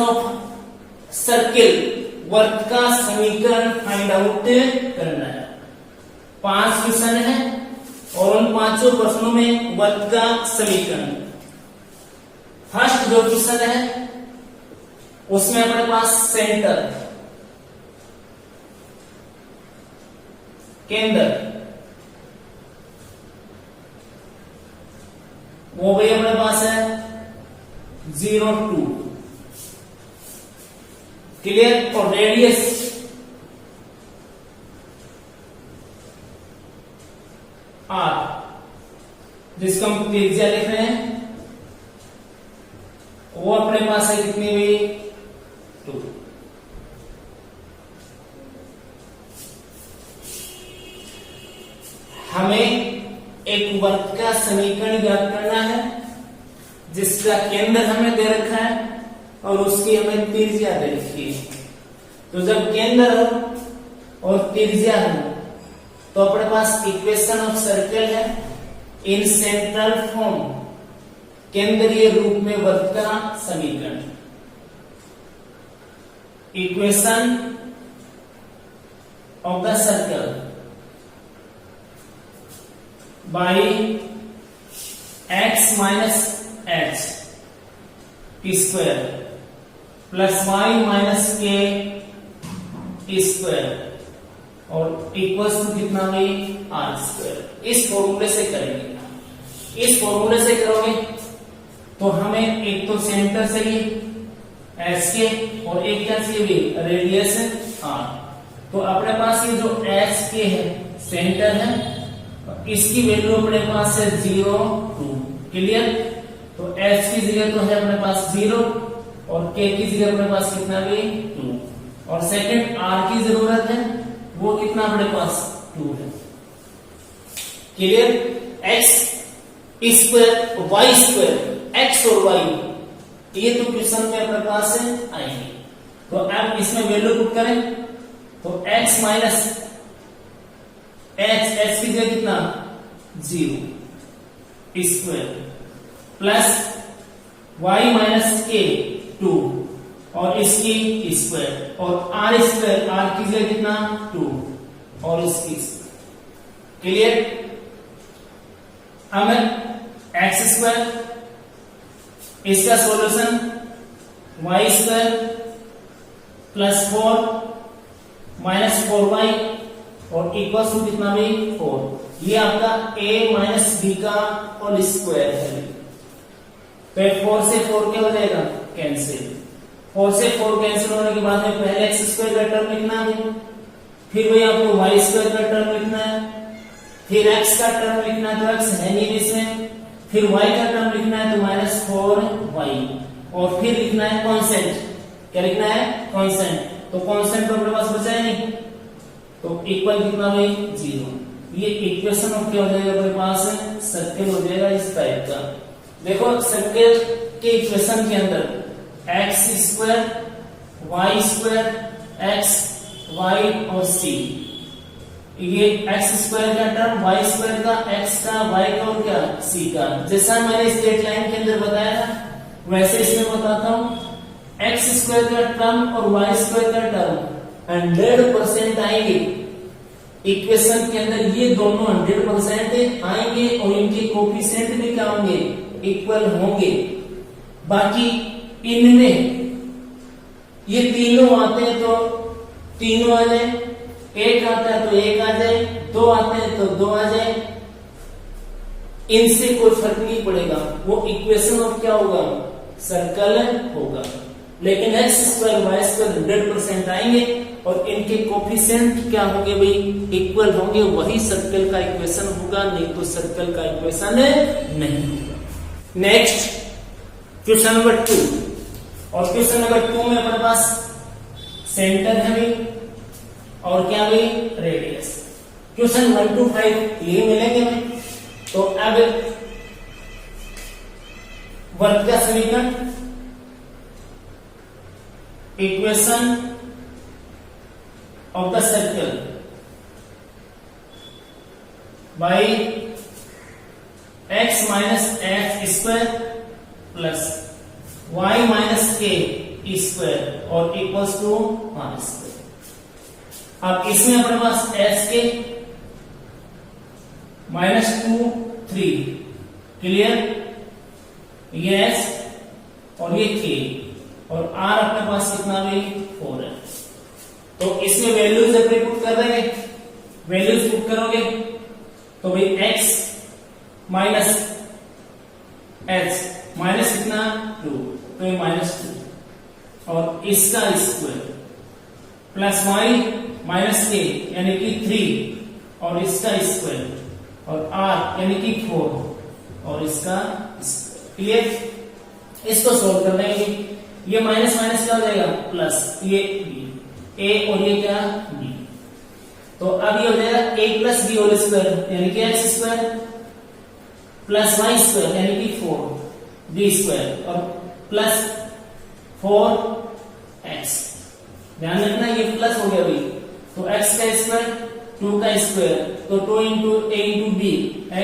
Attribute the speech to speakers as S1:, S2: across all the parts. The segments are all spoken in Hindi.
S1: इक्वेशन ऑफ सर्किल, वर्ग का समीकरण फाइंड आउट करना है। 5 क्वेश्चन है और उन 5 प्रश्नों में वर्ग का समीकरण। फर्स्ट जो क्वेश्चन है उसमें अपने पास सेंटर, केंद्र, वो भी अपने पास है 0 2, क्लियर। और रेडियस R, जिसको हम त्रिज्या लिख रहे हैं, वो अपने पास है कितनी हुई 2। हमें एक वर्ग का समीकरण ज्ञात करना है जिसका केंद्र हमें दे रखा है और उसकी हमें त्रिज्या दे रखी है। तो जब केंद्र हो और त्रिज्या हो तो अपने पास इक्वेशन ऑफ सर्कल है इन सेंट्रल फॉर्म, केंद्रीय रूप में वर्ग का समीकरण। Equation of the circle by x minus h square plus y minus k square और इक्वल्स टू कितना हुई r स्क्वायर। इस फॉर्मूले से करेंगे। इस फॉर्मूले से करोगे तो हमें एक तो सेंटर चाहिए h के और एक क्या चाहिए रेडियस r। तो अपने पास ये जो h के है सेंटर है, इसकी वैल्यू अपने पास है 0 2, क्लियर। तो h की जगह तो है अपने पास 0 और k की जगह अपने पास कितना भी 2 और सेकंड r की जरूरत है, वो कितना अपने पास 2 है, clear. x square y square x और y ये तो क्वेश्चन में अपने पास है आएंगे। तो अब इसमें वैल्यू पुट करें तो x माइनस h की जगह कितना 0 square plus y minus k 2 और इसकी स्क्वायर और r स्क्वायर r की जगह कितना 2 और इसकी क्लियर। अब x स्क्वायर, इसका solution y square plus 4 minus 4y और इक्वल टू कितना भी 4। ये आपका a माइनस b का होल स्क्वायर है। तो 4 से 4 क्या हो जाएगा कैंसिल। 4 से 4 कैंसिल होने के बाद में पहले x स्क्वायर का टर्म लिखना है, फिर वही आपको y स्क्वायर का टर्म लिखना है, फिर x का टर्म लिखना है तो x है नहीं इसमें, फिर y का टर्म लिखना है तो माइनस 4y और फिर लिखना है कांस्टेंट। क्या लिखना है कांस्टेंट। तो कांस्टेंट तो अपने पास बचा है नहीं, तो इक्वल कितना भाई 0। ये इक्वेशन ऑफ क्या हो जाएगा अपने पास सर्कल हो जाएगा इस टाइप का। देखो सर्कल के इक्वेशन के अंदर x square y square x y और c, ये x स्क्वायर का टर्म y स्क्वायर का x का y का और क्या c का, जैसा मैंने स्ट्रेट लाइन के अंदर बताया था वैसे इसमें बताता हूं। x स्क्वायर का टर्म और y स्क्वायर का टर्म 100% आएंगे इक्वेशन के अंदर, ये दोनों 100% आएंगे और इनके कोफिशिएंट भी क्या होंगे इक्वल होंगे। बाकी इनमें ये तीनों आते हैं तो तीनों आ जाए, एक आता है तो एक आ जाए, दो आते हैं तो दो आ जाए, इनसे कोई फर्क नहीं पड़ेगा, वो इक्वेशन ऑफ क्या होगा सर्कल होगा। लेकिन x स्क्वायर y स्क्वायर 100% आएंगे और इनके कोफिशिएंट क्या होंगे भाई इक्वल होंगे, वही सर्कल का इक्वेशन होगा, नहीं तो सर्कल का इक्वेशन नहीं होगा। नेक्स्ट क्वेश्चन नंबर 2, और क्वेश्चन नंबर 2 में अपने पास सेंटर है भाई और क्या भाई रेडियस। क्वेश्चन 1 to 5 ये मिलेंगे भाई। तो अब वर्ग का समीकरण, equation of the circle by x minus H square plus y minus k square और इक्वल्स टू आर स्क्वायर। अब इसमें अपने पास एस के -2 3 क्लियर, ये एस और ये के और आर अपने पास कितना भी 4 है। तो इसमें वैल्यूज अपने पुट कर देंगे, वैल्यूज पुट करोगे तो भाई x माइनस h माइनस कितना 2, तो ये -2 और इसका square plus y minus k यानी कि 3 और इसका स्क्वायर और r यानी कि 4 और इसका स्क्वायर। क्लियर, इसको सोल्व कर लेंगे, ये माइनस माइनस क्या हो जाएगा प्लस, ये b a और ये क्या b, तो अब ये हो जाएगा a plus b whole square यानी कि x square plus y square यानी कि 4 b स्क्वायर और प्लस 4x। ध्यान रखना ये प्लस हो गया भाई, तो x का स्क्वायर 2 का स्क्वायर तो 2 into a into b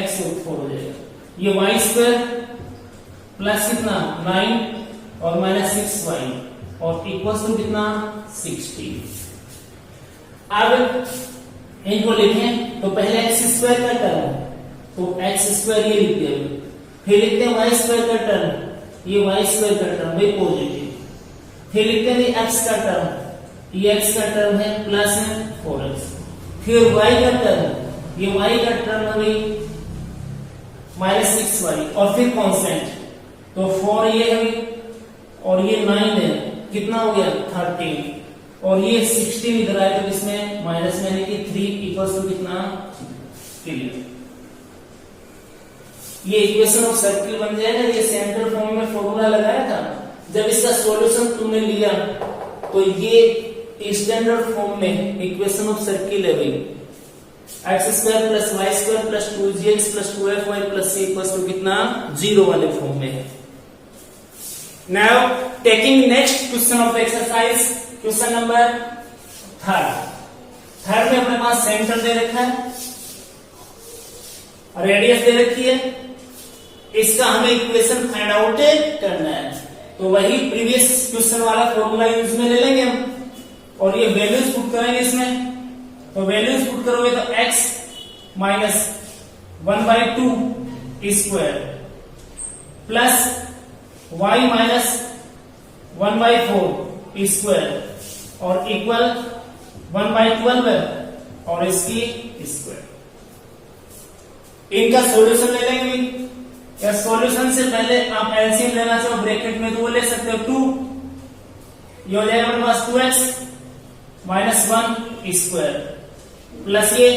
S1: x 4 हो जाएगा। ये y स्क्वायर प्लस कितना 9 और माइनस 6y और इक्वल्स टू कितना 16। अब इनको लिखें तो पहले एक्स स्क्वायर का टर्म, तो एक्स स्क्वायर ये लिख दिया, फिर लिखते हैं वाई स्क्वायर का टर्म, ये वाई स्क्वायर का टर्म भाई पॉजिटिव, फिर लिखते हैं एक्स का टर्म, ये एक्स का टर्म है प्लस है 4x, फिर वाई का टर्म, ये वाई का टर्म है भाई माइनस 6y और फिर कांस्टेंट, तो 4 ये है और ये 9 है, कितना हो गया 13 और ये 16 इधर आए तो इसमें माइनस में यानी कि 3 इक्वल्स टू कितना, क्लियर। ये इक्वेशन ऑफ सर्किल बन जाएगा। ये सेंट्रल फॉर्म में फॉर्मूला लगाया था, जब इसका सॉल्यूशन तुमने लिया तो ये स्टैंडर्ड फॉर्म में इक्वेशन ऑफ सर्किल है भाई, X square plus Y square plus 2gx plus 2fy plus c equals to कितना 0 वाले फॉर्म में है। Now taking next question of exercise, question number third में अपने पास सेंटर दे रखा है, रेडियस दे रखी है, इसका हमें इक्वेशन फाइंड आउट करना है। तो वही प्रीवियस क्वेश्चन वाला फॉर्मूला यूज में ले लेंगे हम और ये वैल्यूज पुट करेंगे इसमें। तो वैल्यूज पुट करोगे तो x minus 1/2 square plus y minus 1/4 square और इक्वल 1/12 है और इसकी स्क्वायर। इनका सॉल्यूशन ले लेंगे, या सॉल्यूशन से पहले आप एलसीएम लेना चाहो ब्रैकेट में तो वो ले सकते हो 2, ये हो जाएगा हमारे पास 2x माइनस 1 स्क्वायर प्लस ये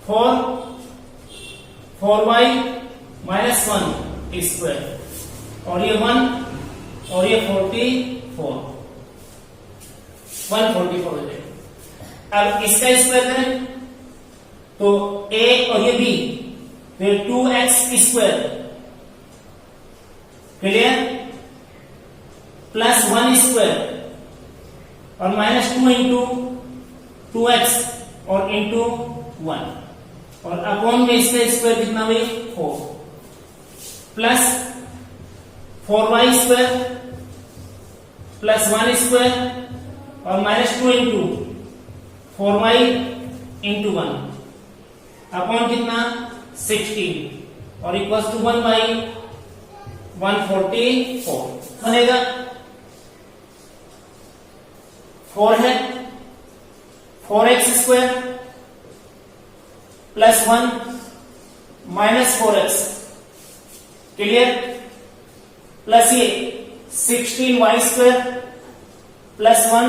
S1: 4y माइनस 1 स्क्वायर और ये 1 और ये 144 हो जाएगा। अब इसका स्क्वायर करें तो a और ये b, फिर 2x square clear plus 1 square और माइनस 2 इंटू 2x और इंटू 1 और अपॉन में इसका स्क्वायर कितना हुई 4 plus 4y square plus 1 square और minus 2 into 4y into 1 upon कितना 16 और इक्वल्स टू 1/144 बनेगा। 4 है 4x square plus 1 minus 4x clear plus ये 16y square plus 1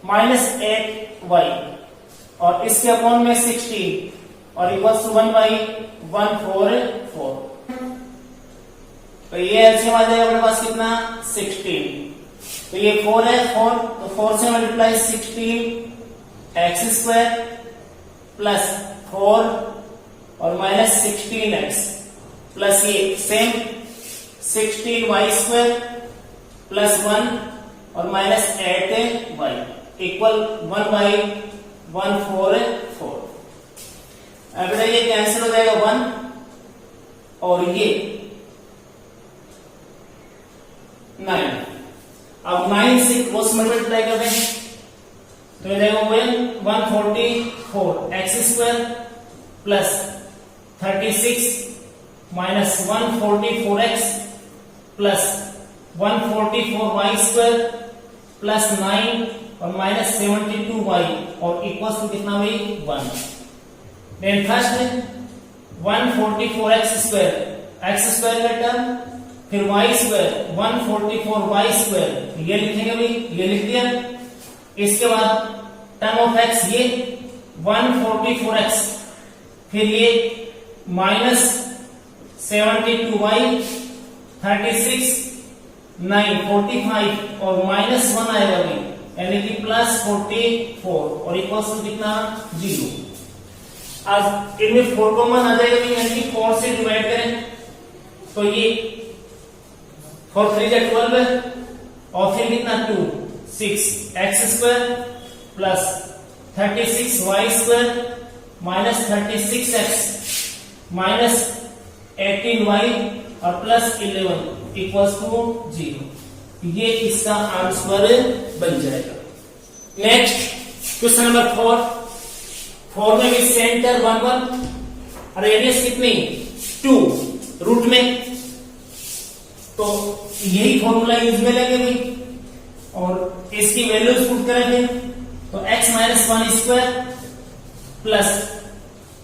S1: minus 8y और इसके अपॉन में 16 और इक्वल्स टू 1/144। तो ये एलसीएम आ जाएगा अपने पास कितना 16, तो ये 4 है 4 तो 4 से मल्टीप्लाई 16 एक्स स्क्वायर प्लस 4 और माइनस 16x प्लस ये सेम 16y स्क्वायर प्लस 1 और माइनस 8y इक्वल 1/144। अब ये कैंसिल हो जाएगा 1 और ये 9। अब 9 4 X square plus 36 minus 144 X plus 144 Y square plus 9 और माइनस 72 वाई और इक्वल टू कितना हुई 1। देन फर्स्ट 144 एक्स स्क्वायर का टर्म, फिर वाई स्क्वायर 144 वाई स्क्वायर, ये लिखेंगे भाई, ये लिख दिया। इसके बाद टर्म ऑफ एक्स ये 144 एक्स, फिर ये माइनस 72 वाई, 36 9 45 और माइनस 1 आएगा भाई, यानी कि प्लस 44 और इक्वल टू कितना 0। आज इनमें 4 कॉमन आ जाएगा भाई, यानी कि 4 से डिवाइड करें तो ये 4 3 जा 12 है और फिर कितना 2 6 X square plus 36 Y square minus 36 X minus 18 Y और प्लस 11 इक्वल्स टू 0। ये इसका आंसर बन जाएगा। नेक्स्ट क्वेश्चन नंबर 4 में भी सेंटर 1 1, रेडियस कितनी 2 रूट में, तो यही फॉर्मूला यूज में लेंगे भाई और इसकी वैल्यूज पुट करेंगे तो x minus 1 square plus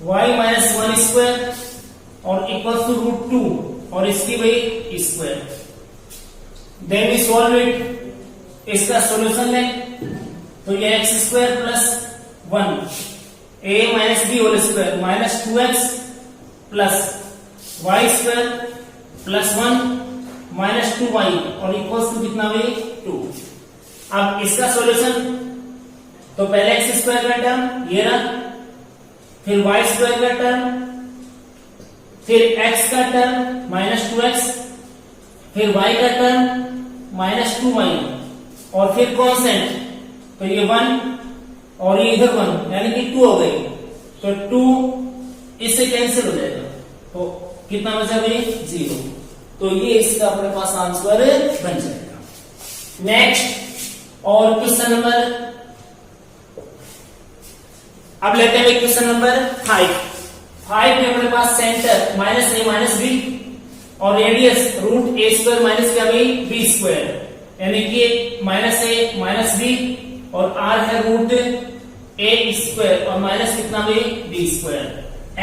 S1: y minus 1 square और इक्वल टू रूट 2 और इसकी भाई square. Then we solve it, इसका सॉल्यूशन लें तो ये x square plus 1 a minus b whole square minus 2x plus y square plus 1 minus 2y और इक्वल्स टू कितना भाई 2। अब इसका सॉल्यूशन तो पहले x स्क्वायर का टर्म ये रहा, फिर y स्क्वायर का टर्म, फिर x का टर्म माइनस 2x, फिर y का टर्म माइनस 2y और फिर कांस्टेंट तो ये 1 और ये इधर 1 यानी कि 2 हो गई, तो 2 इससे कैंसिल हो जाएगा तो कितना बचा भाई 0। तो ये इसका अपने पास आंसर बन जाएगा। नेक्स्ट और क्वेश्चन नंबर, अब लेते हैं क्वेश्चन नंबर 5 में अपने पास centre minus a minus b और radius root a square minus क्या भाई b स्क्वायर, यानी कि माइनस a माइनस b और r है रूट a स्क्वायर और माइनस कितना भाई b square,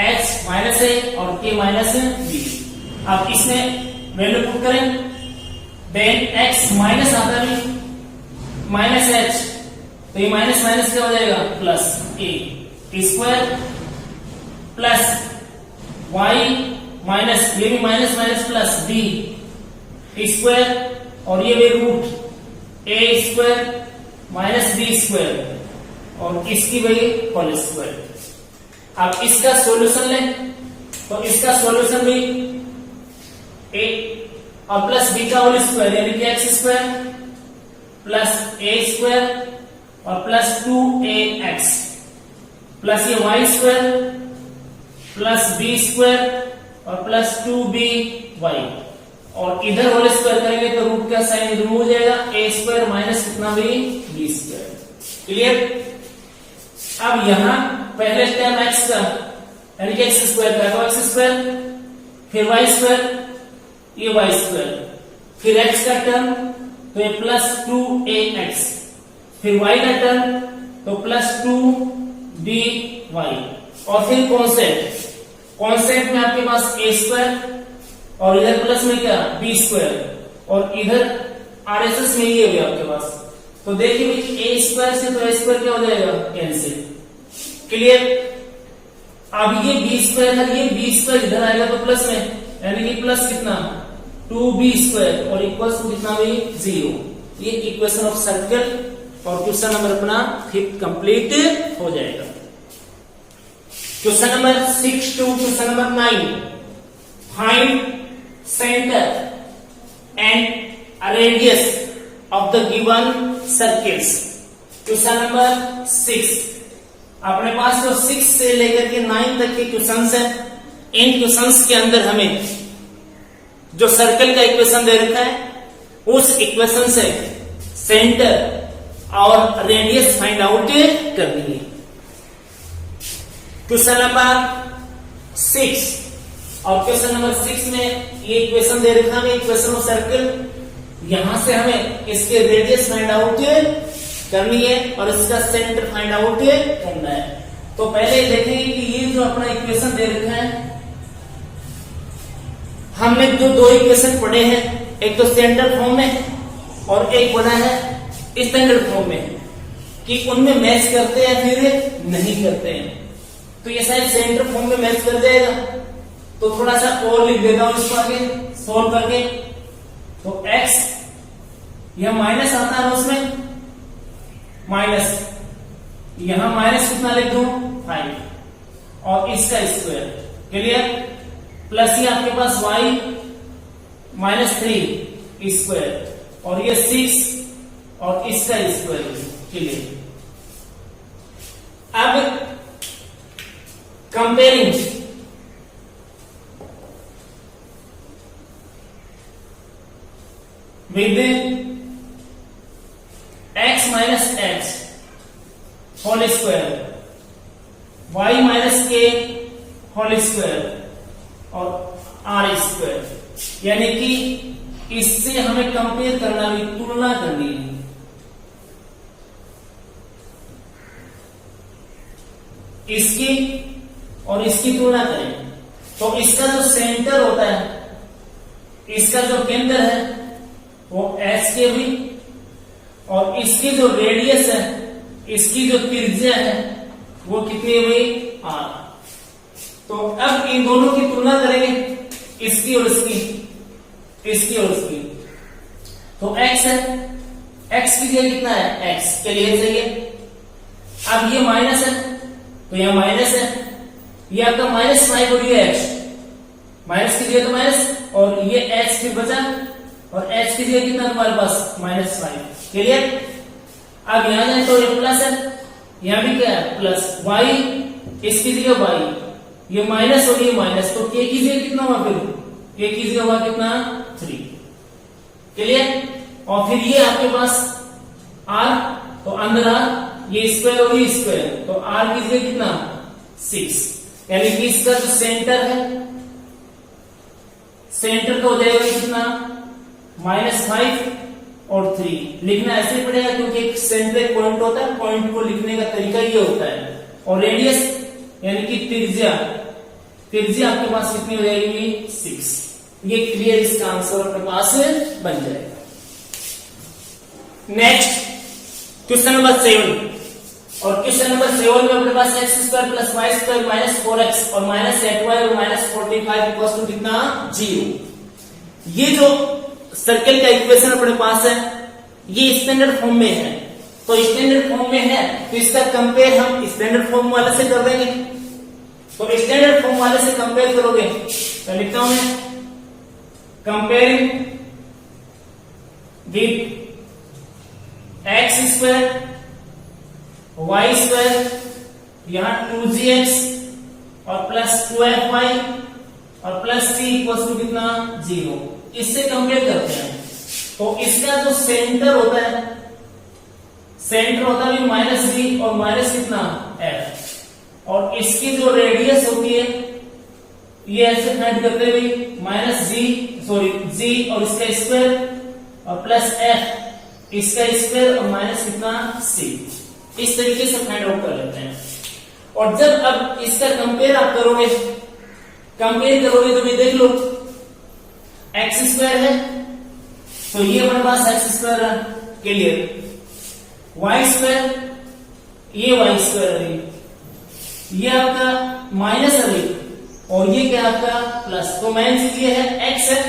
S1: h minus a और k माइनस b। अब इसमें वैल्यू पुट करें, देन x माइनस आता है माइनस h, तो ये माइनस माइनस क्या हो जाएगा plus a square plus y minus ये भी minus minus plus b square और ये भी root a square minus b square और इसकी वही होल स्क्वायर। अब इसका सॉल्यूशन लें तो इसका सॉल्यूशन भी a और प्लस b का होल स्क्वायर यानी कि x square plus a square और प्लस 2ax प्लस ये y square plus b square और प्लस 2by और इधर होल स्क्वायर करेंगे तो रूट का साइन रिमूव हो जाएगा, a स्क्वायर माइनस कितना भी b स्क्वायर। क्लियर। अब यहां पहले टर्म x का यानी कि x स्क्वायर का तो x स्क्वायर, फिर y स्क्वायर ये y स्क्वायर, फिर x का टर्म तो ये प्लस 2ax, फिर y का टर्म तो प्लस 2by और फिर कांस्टेंट में आपके पास a स्क्वायर और इधर प्लस में क्या b स्क्वायर और इधर RHS में ये हो गया आपके पास, तो देखिए भाई a स्क्वायर से तो a स्क्वायर क्या हो जाएगा कैंसिल। क्लियर। अब ये b स्क्वायर है, ये b स्क्वायर इधर आएगा तो प्लस में यानी कि प्लस कितना 2b स्क्वायर और इक्वल्स टू कितना भी 0। ये इक्वेशन ऑफ सर्कल और क्वेश्चन नंबर अपना 5 कंप्लीट हो जाएगा। Question number 6 to question number 9, find centre and radius of the given circles. Question number 6 अपने पास तो 6 से लेकर के 9 तक के क्वेश्चंस हैं। इन क्वेश्चंस के अंदर हमें जो सर्कल का इक्वेशन दे रखा है उस इक्वेशन से सेंटर और रेडियस फाइंड आउट करनी है। क्वेश्चन नंबर 6, और क्वेश्चन नंबर 6 में ये इक्वेशन दे रखा है, इक्वेशन ऑफ सर्कल। यहां से हमें इसके रेडियस फाइंड आउट करनी है और इसका सेंटर फाइंड आउट करना है। तो पहले देखेंगे कि ये जो अपना इक्वेशन दे रखा है, हमने जो दो इक्वेशन पढ़े हैं, एक तो सेंट्रल फॉर्म में और एक बना है स्टैंडर्ड फॉर्म में, कि उनमें मैच करते हैं फिर नहीं करते हैं। तो ये शायद सेंट्रल फॉर्म में मैच कर जाएगा, तो थोड़ा सा और लिख देता हूं इसको आगे सोल्व करके। तो x यह माइनस आता है उसमें, माइनस यहां माइनस कितना लिख दूं 5 और इसका स्क्वायर, क्लियर। प्लस ये आपके पास y -3 स्क्वायर और ये 6 और इसका स्क्वायर, क्लियर। अब comparing with x minus h whole square, y minus k whole square और r स्क्वायर, यानी कि इससे हमें कंपेयर करना भी, तुलना करनी है। इसकी और इसकी तुलना करें तो इसका जो सेंटर होता है, इसका जो केंद्र है वो एच के भी, और इसकी जो रेडियस है, इसकी जो त्रिज्या है वो कितनी हुई आर। तो अब इन दोनों की तुलना करेंगे, इसकी और इसकी, इसकी और इसकी। तो x है, x की जगह कितना है x के लिए चाहिए। अब ये माइनस है तो यहां माइनस है, ये आपका -5 और ये h, माइनस की जगह तो माइनस और ये h फिर बचा, और h की जगह कितना तुम्हारे पास -5, क्लियर। अब यहां जाए तो ये प्लस है, यहां भी क्या है प्लस, y इसकी जगह y, ये माइनस और ये माइनस, तो k की जगह कितना हुआ फिर, k की जगह हुआ कितना 3, क्लियर। और फिर ये आपके पास r, तो अंदर r, ये स्क्वायर और ये स्क्वायर, तो r की जगह कितना 6, यानी कि इसका जो सेंटर है, सेंटर का हो जाएगा कितना -5 और 3। लिखना ऐसे पड़ेगा क्योंकि एक सेंटर एक पॉइंट होता है, पॉइंट को लिखने का तरीका ये होता है। और रेडियस यानी कि त्रिज्या, त्रिज्या आपके पास कितनी हो जाएगी 6। ये क्लियर, इसका आंसर अपने पास बन जाएगा। नेक्स्ट क्वेश्चन नंबर 7, और क्वेश्चन नंबर 7 में अपने पास x² + y² -4x और -8y और -45 कितना 0। ये जो सर्कल का इक्वेशन अपने पास है, ये स्टैंडर्ड फॉर्म में है। तो स्टैंडर्ड फॉर्म में है तो इसका कंपेयर हम स्टैंडर्ड फॉर्म वाले से कर देंगे। तो स्टैंडर्ड फॉर्म वाले से कंपेयर करोगे तो लिखता हूं मैं, कंपेयरिंग विद x² y², यहां 2gx और +2fy और +c = कितना 0, इससे कंपेयर करते हैं। तो इसका जो सेंटर होता है, सेंटर होता है -g और माइनस कितना f, और इसकी जो रेडियस होती है ये ऐसे फाइंड करते हुए g और इसका स्क्वायर और +f इसका स्क्वायर और माइनस कितना c, इस तरीके से फाइंड आउट कर लेते हैं। और जब अब इसका कंपेयर आप करोगे, कंपेयर करोगे तो भी देख लो, x² है तो ये हमारे पास x² है, क्लियर। y², ये y² है, ये आपका माइनस है और ये क्या आपका प्लस। तो मेन चीज ये है x है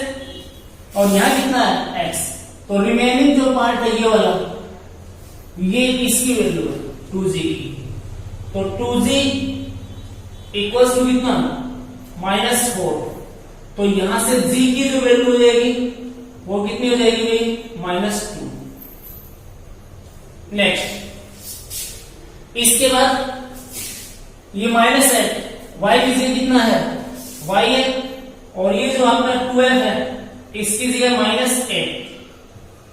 S1: और यहां कितना है x, तो रिमेनिंग जो पार्ट है ये वाला, ये इसकी वैल्यू है 2g की। तो 2g इक्वल्स टू कितना -4, तो यहां से g की जो वैल्यू हो जाएगी वो कितनी हो जाएगी भाई -2। नेक्स्ट, इसके बाद ये माइनस है, y की जगह कितना है y है, और ये जो आपका 12 है इसकी जगह -8,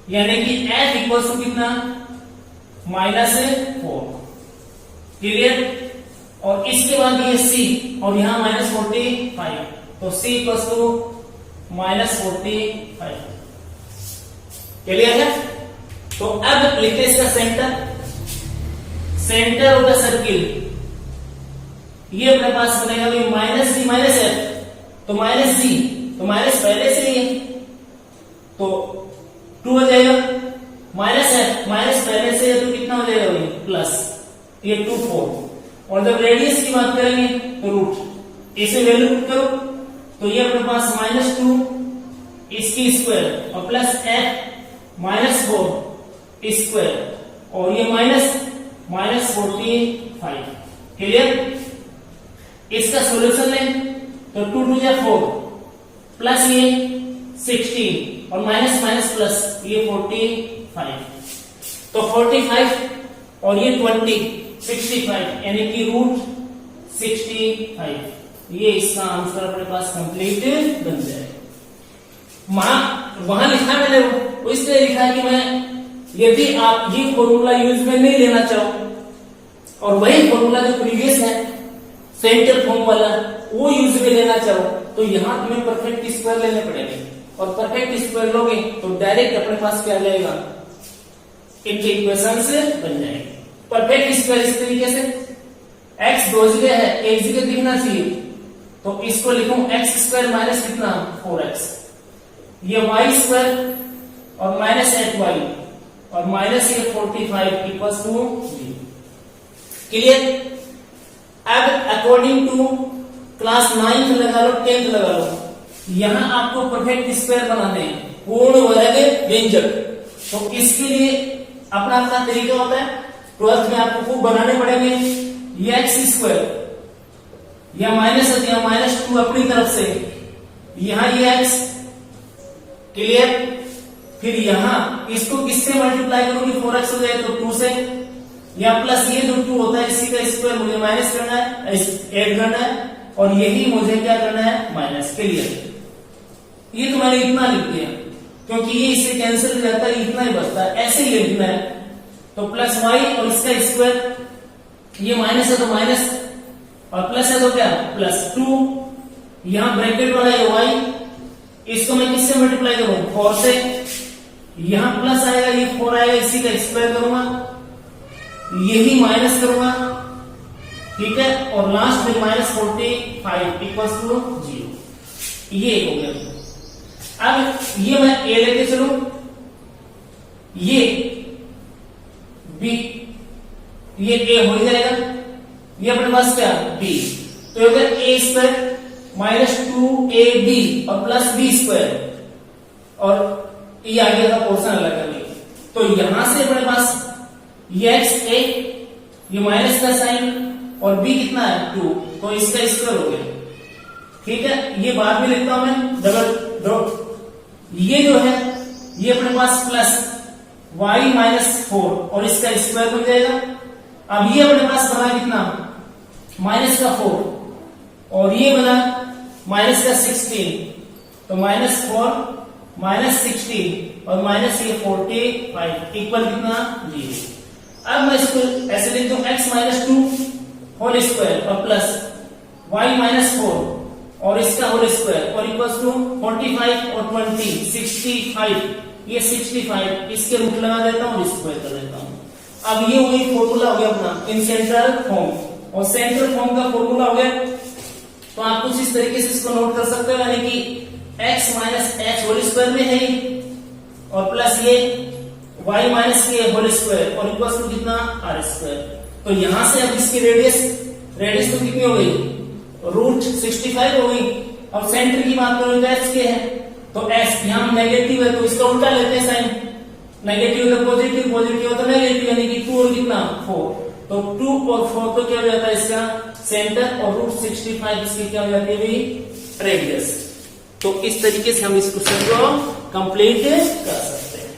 S1: यानी कि f इक्वल्स टू कितना -4, क्लियर। और इसके बाद ये सी और यहाँ -45, तो सी इक्वल्स टू -45। क्लियर है? तो अब लिखते हैं इसका सेंटर ऑफ द सर्किल, ये अपने पास बनेगा -c -f, तो -g, तो माइनस पहले से ही है तो 2 हो जाएगा, -f माइनस पहले से है तो कितना हो जाएगा भाई प्लस, ये 2 4, और जब रेडियस की बात करेंगे तो रूट, इसे वैल्यू पुट करो तो ये अपने पास -2 इसकी स्क्वायर और प्लस f -4 स्क्वायर और ये -45। क्लियर? इसका सॉल्यूशन लें तो 2 2 जा 4 प्लस ये 16 और माइनस माइनस प्लस ये 45, तो 45 और ये 20 65 यानी कि रूट 65, ये इसका आंसर अपने पास कंप्लीट बन जाएगा। वहां लिखा मैंने वो इसलिए लिखा है कि मैं यदि आप ये फॉर्मूला यूज में नहीं लेना चाहो और वही फॉर्मूला जो प्रीवियस है सेंटर फॉर्म वाला वो यूज में लेना चाहो तो यहां तुम्हें परफेक्ट स्क्वायर लेने पड़ेंगे, और परफेक्ट स्क्वायर लोगे तो डायरेक्ट अपने पास क्या जाएगा, इनके इक्वेशन से बन जाएंगे। परफेक्ट स्क्वायर इस तरीके से x 2 जगह है, एक जगह दिखना चाहिए, तो इसको लिखूं x स्क्वायर माइनस कितना 4x, ये y स्क्वायर और माइनस 8y और माइनस ये 45 इक्वल्स टू 0। क्लियर? अब अकॉर्डिंग टू क्लास 9th लगा लो 10th लगा लो, यहां आपको परफेक्ट स्क्वायर बनाने हैं, पूर्ण वर्ग व्यंजक, तो इसके लिए अपना अपना तरीका होता है। 12th में आपको खूब बनाने पड़ेंगे, ये एक्स स्क्वायर या -2 अपनी तरफ से, यहां ये एक्स, क्लियर? फिर यहां इसको किससे मल्टीप्लाई करोगे, 4x हो जाए तो 2 से, या प्लस ये जो 2 होता है इसी का स्क्वायर मुझे माइनस करना है, ऐड करना है, और यही मुझे क्या करना है माइनस। क्लियर? ये तो मैंने इतना लिख दिया क्योंकि ये इससे कैंसिल हो जाता है, इतना ही बचता है, ऐसे ही लिखना है। तो प्लस y और इसका स्क्वायर, ये माइनस है तो माइनस और प्लस है तो क्या प्लस 2, यहां ब्रैकेट वाला ये y, इसको मैं किससे मल्टीप्लाई करूं 4 से, यहां प्लस आएगा ये 4 आएगा, इसी का स्क्वायर करूंगा, यही माइनस करूंगा, ठीक है, और लास्ट में -45 इक्वल्स टू 0, ये हो गया। अब ये मैं a लेके चलूं, ये b, ये a हो जाएगा, ये अपने पास क्या b, तो अगर a स्क्वायर -2ab और प्लस b स्क्वायर और ये आगे का पोर्शन अलग कर लिया, तो यहां से अपने पास ये x a, ये माइनस का साइन और b कितना है 2, तो इसका स्क्वायर हो गया। ठीक है, ये बाद में लिखता हूं मैं डबल डॉट, ये जो है ये अपने पास प्लस y-4 और इसका स्क्वायर हो जाएगा। अब ये अपने पास बना कितना -4 और ये बना -16, तो -4 -16 और माइनस ये 45 इक्वल कितना 0। अब मैं इसको ऐसे लिख दूं x-2 होल स्क्वायर और प्लस y-4 और इसका होल स्क्वायर और इक्वल्स टू 45 और 20 65, ये 65 इसके रूट लगा देता हूं और स्क्वायर कर देता हूं। अब ये वही फॉर्मूला हो गया अपना इन सेंट्रल फॉर्म, और सेंट्रल फॉर्म का फॉर्मूला हो गया, तो आप कुछ इस तरीके से इसको नोट कर सकते हो, यानी कि x minus h whole square में है और प्लस ये y minus k whole square और इक्वल्स टू कितना r स्क्वायर। तो यहां से अब इसकी रेडियस तो कितनी हो गई √65 हो गई, और सेंटर की बात करें तो h के है, तो s यहां नेगेटिव है तो इसका उल्टा लेते हैं साइन, नेगेटिव है तो पॉजिटिव, पॉजिटिव है तो नेगेटिव, यानी कि 2 और कितना 4, तो 2 और 4 तो क्या हो जाता है इसका सेंटर और √65 इसकी क्या हो जाती है भाई रेडियस। तो इस तरीके से हम इस क्वेश्चन को कंप्लीट कर सकते हैं।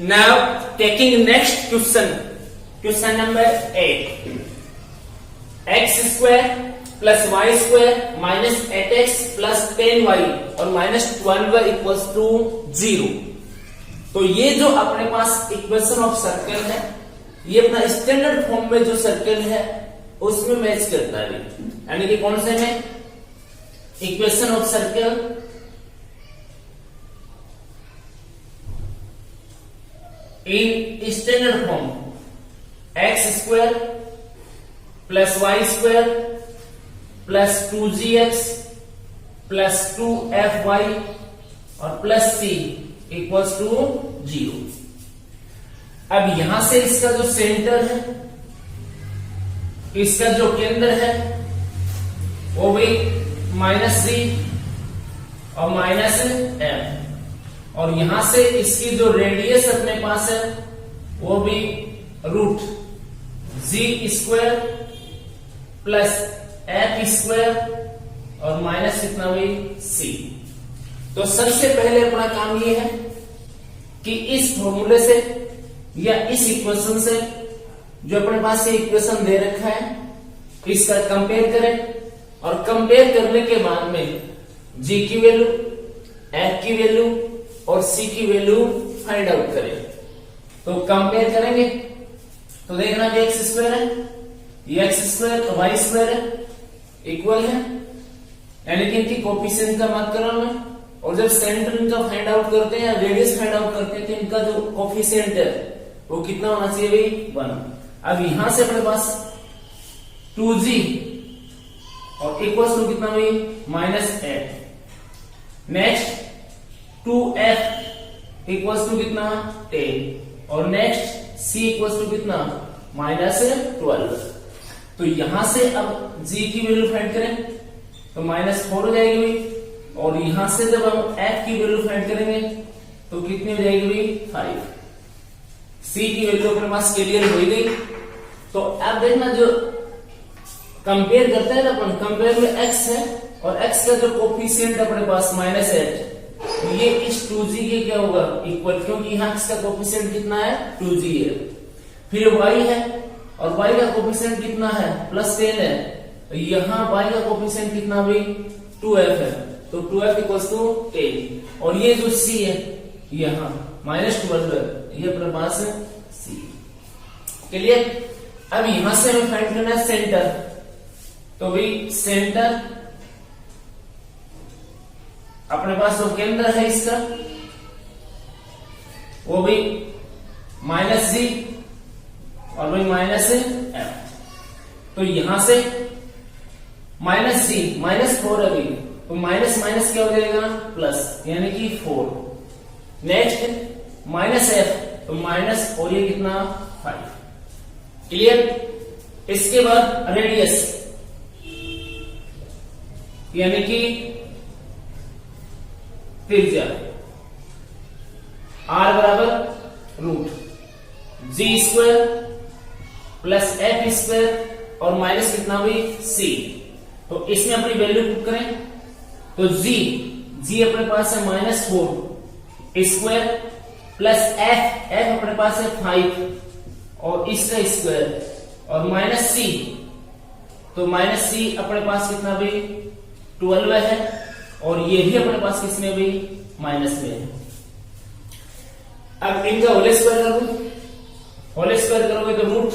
S1: Now taking next question number 8, x² plus y² minus 8x plus 10y और -12y इक्वल्स टू 0। तो ये जो अपने पास इक्वेशन ऑफ सर्कल है
S2: ये अपना स्टैंडर्ड फॉर्म में जो सर्कल है उसमें मैच करता है, यानी कि कौन से में, equation of circle in standard form x square plus Y square plus 2gx plus 2fy और प्लस c इक्वल्स टू 0। अब यहां से इसका जो सेंटर है, इसका जो केंद्र है वो भी -c और -m, और यहां से इसकी जो रेडियस अपने पास है वो भी रूट g² प्लस f² और माइनस कितना भी c। तो सबसे पहले अपना काम ये है कि इस फॉर्मूले से या इस इक्वेशन से जो अपने पास ये इक्वेशन दे रखा है इसका कंपेयर करें, और कंपेयर करने के बाद में g की वैल्यू, f की वैल्यू और c की वैल्यू फाइंड आउट करें। तो कंपेयर करेंगे तो देखना कि x² है, ये x² और y² है, इक्वल है, यानी कि इनकी कोफिशिएंट का बात कर रहा हूं मैं। और जब सेंटर इनका फाइंड आउट करते हैं या रेडियस फाइंड आउट करते हैं तो इनका जो कोफिशिएंट है वो कितना होना चाहिए भाई, 1। अब यहां से अपने पास 2g और इक्वल्स टू कितना भाई, -8। नेक्स्ट 2f इक्वल्स टू कितना, 10, और नेक्स्ट c इक्वल्स टू कितना, -12। तो यहां से अब g की वैल्यू फाइंड करें तो -4 हो जाएगी भाई, और यहां से जब हम f की वैल्यू फाइंड करेंगे तो कितनी हो जाएगी भाई, 5। c की वैल्यू अपने पास क्लियर हो गई। तो अब देखना जो कंपेयर करते हैं ना अपन, कंपेयर में x है और x का जो कोफिशिएंट अपने पास -8, ये इस 2g के क्या होगा, इक्वल, क्योंकि यहां x का कोफिशिएंट कितना है, 2g है। फिर y है और y का कोफिशिएंट कितना है, +10 है, यहां y का कोफिशिएंट कितना भी, 2f है, तो 2f इक्वल्स टू 10, और ये जो c है यहां -12 है, ये अपने पास है c। क्लियर। अब यहां से हमें फाइंड करना है सेंटर, तो भाई सेंटर अपने पास जो केंद्र है इसका वो भी -g और भाई -m। तो यहां से -g -4 अभी, तो माइनस माइनस क्या हो जाएगा, प्लस, यानी कि 4। नेक्स्ट -f, तो माइनस, और ये कितना, 5। क्लियर। इसके बाद रेडियस, यानी कि त्रिज्या, r बराबर रूट g² प्लस f² और माइनस कितना भी c। तो इसमें अपनी वैल्यू पुट करें तो g अपने पास है -4 प्लस f अपने पास है 5 और इसका स्क्वायर और -c, तो -c अपने पास कितना भी 12 है, और ये भी अपने पास किसमें भी माइनस में है। अब इनका होल स्क्वायर कर दो, होल स्क्वायर करोगे तो रूट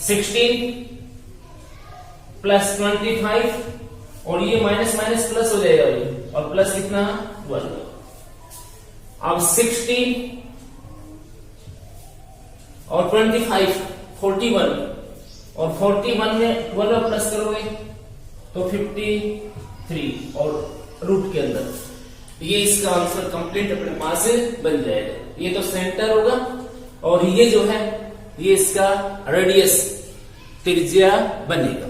S2: 16 प्लस 25, और ये माइनस माइनस प्लस हो जाएगा ये, और प्लस कितना 12। अब 16 और 25 41, और 41 में 12 प्लस करोगे तो 53, और रूट के अंदर ये इसका आंसर कंप्लीट अपने पास बन जाएगा। ये तो सेंटर होगा, और ये जो है ये इसका रेडियस, त्रिज्या बनेगा।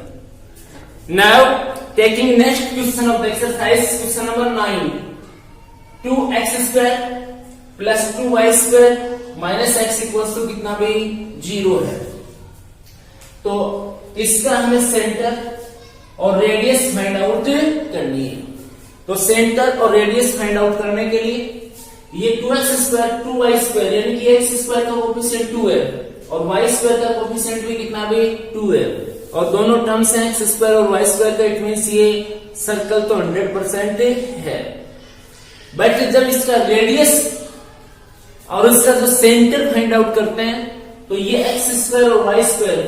S2: Now taking next question of the exercise, question number 9, 2x² plus 2y² minus x equals to कितना भी 0 है। तो इसका हमें सेंटर और रेडियस फाइंड आउट करनी है। तो सेंटर और रेडियस फाइंड आउट करने के लिए ये 2x² 2y² यानी कि x² का कोफिशिएंट 2 है और y² का कोफिशिएंट भी कितना भी 2 है, और दोनों टर्म्स हैं x² और y² का, इट मींस ये सर्कल तो 100% है। बट जब इसका रेडियस और उसका जो सेंटर फाइंड आउट करते हैं, तो ये एक्स स्क्वायर और वाई स्क्वायर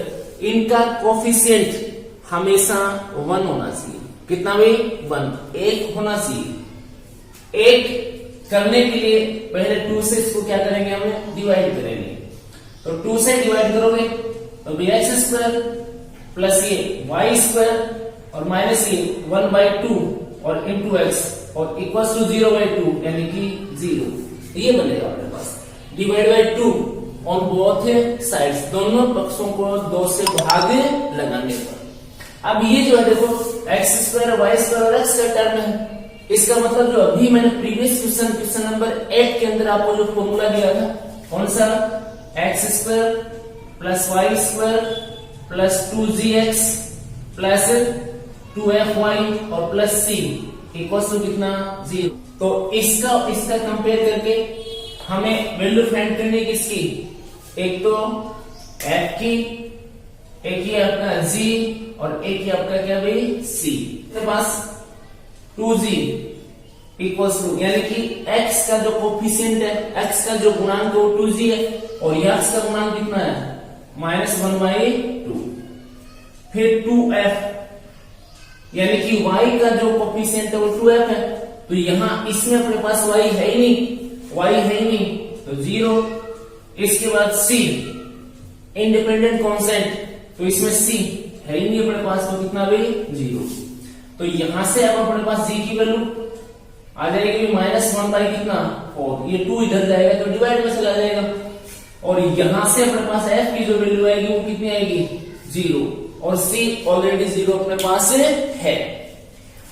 S2: इनका कोफिशिएंट हमेशा 1 होना चाहिए। कितना भाई? 1, 1 होना चाहिए। 1 करने के लिए पहले 2 से इसको क्या करेंगे, हम डिवाइड करेंगे। तो 2 से डिवाइड करोगे तो भी एक्स स्क्वायर प्लस ये वाई स्क्वायर और माइनस ये 1/2 और इंटू एक्स और इक्वल टू 0/2 यानी कि 0। ये बनेगा अपने पास divide by 2 on both sides, दोनों पक्षों को 2 से भाग लगाने पर। अब ये जो है देखो एक्स स्क्वायर वाई स्क्वायर और एक्स का टर्म है, इसका मतलब जो अभी मैंने प्रीवियस क्वेश्चन नंबर 8 के अंदर आपको जो फॉर्मूला दिया था, कौन सा? X square plus Y square plus 2gx plus 2fy और प्लस c इक्वल टू कितना? 0। तो इसका कंपेयर करके हमें वैल्यू फाइंड करनी है किसकी? एक तो f की, एक ही आपका g और एक ही आपका क्या भाई? c। मेरे पास 2g इक्वल्स टू यानी कि x का जो कोफिशिएंट है, x का जो गुणांक है वो 2g है और x का गुणांक कितना है? -1/2। फिर 2f यानी कि y का जो कोफिशिएंट है वो 2f है, तो यहां इसमें अपने पास y है ही नहीं, तो 0। इसके बाद c इंडिपेंडेंट कांस्टेंट, तो इसमें c है ही नहीं अपने पास, तो कितना भी? 0। तो यहां से अब अपने पास g की वैल्यू आ जाएगी -1/कितना? 4। ये 2 इधर जाएगा तो डिवाइड में चला जाएगा और यहां से अपने पास f की जो वैल्यू आएगी वो कितनी आएगी? 0 और c ऑलरेडी 0 अपने पास है।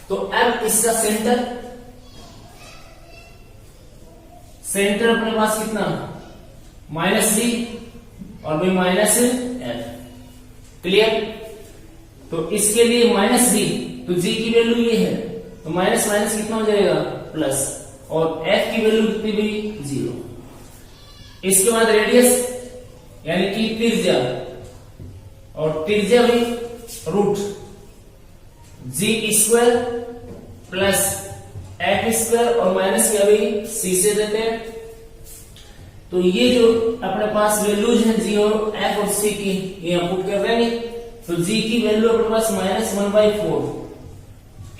S2: तो अब इसका सेंटर अपने पास कितना? -c और भी -f। क्लियर? तो इसके लिए -g, तो g की वैल्यू ये है, तो माइनस माइनस कितना हो जाएगा? प्लस, और f की वैल्यू कितनी भी? 0। इसके बाद रेडियस यानी कि त्रिज्या, और त्रिज्या भी रूट g² प्लस f² और माइनस क्या भी? c से देते हैं। तो ये जो अपने पास वैल्यूज हैं g और f और c की, ये हम पुट कर देंगे। तो g की वैल्यू अपने पास -1/4,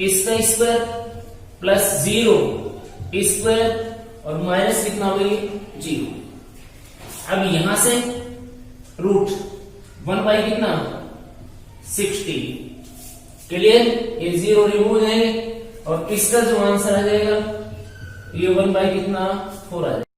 S2: इसका स्क्वायर प्लस 0 स्क्वायर और माइनस कितना हो गई? 0। अब यहां से रूट 1/कितना? 60। क्लियर? ये 0 रिमूव हो जाएंगे और इसका जो आंसर आ जाएगा ये 1/कितना? 4 आ जाएगा।